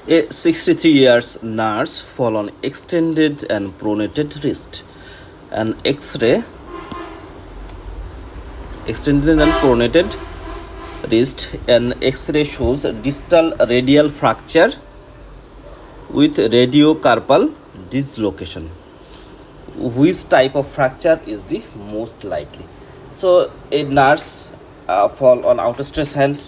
A 63 years nurse fall on extended and pronated wrist. An X-ray extended and pronated wrist. An X-ray shows distal radial fracture with radiocarpal dislocation. Which type of fracture is the most likely? So a nurse fall on outstretched hand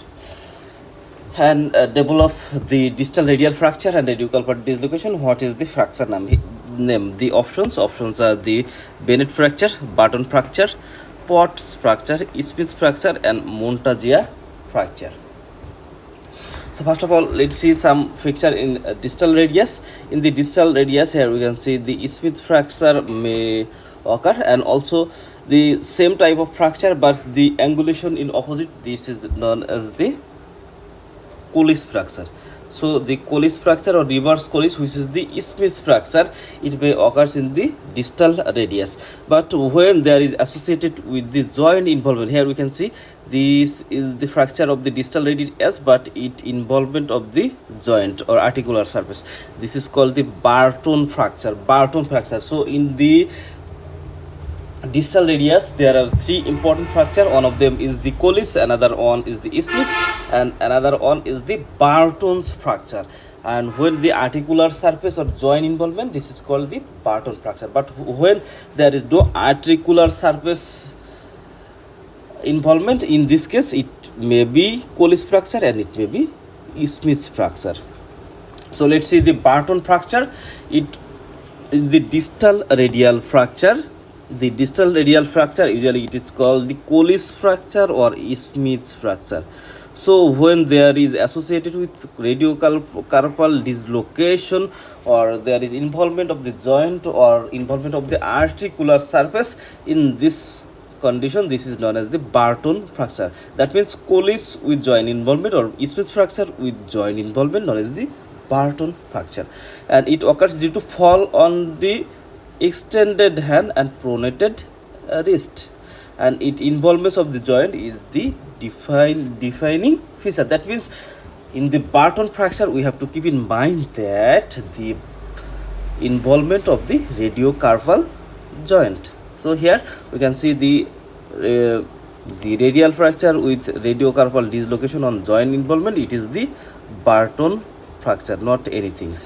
and develop the distal radial fracture and radiocarpal dislocation. What is the fracture name? The options are the Bennett fracture, Barton fracture, Potts fracture, Smith fracture, and Montagia fracture. So first of all, let's see some fracture in distal radius. In the distal radius, here we can see the Smith fracture may occur, and also the same type of fracture but the angulation in opposite. This is known as the Colles fracture. So the Colles fracture or reverse Colles, which is the Smith fracture, it may occurs in the distal radius. But when there is associated with the joint involvement, here we can see this is the fracture of the distal radius, but it involvement of the joint or articular surface. This is called the Barton fracture. So in the distal radius there are three important fracture. One of them is the Colles, another one is the Smith, and another one is the Barton's fracture. And when the articular surface or joint involvement, this is called the Barton fracture. But when there is no articular surface involvement, in this case it may be Colles fracture and it may be Smith's fracture. So let's see the Barton fracture. It is the distal radial fracture. The distal radial fracture, usually it is called the Colles fracture or Smith's fracture. So when there is associated with radiocarpal dislocation, or there is involvement of the joint or involvement of the articular surface, in this condition this is known as the Barton fracture. That means Colles with joint involvement or Smith's fracture with joint involvement, known as the Barton fracture. And it occurs due to fall on the extended hand and pronated wrist, and its involvement of the joint is the defining feature. That means in the Barton fracture we have to keep in mind that the involvement of the radiocarpal joint. So here we can see the radial fracture with radiocarpal dislocation on joint involvement. It is the Barton fracture, not anything.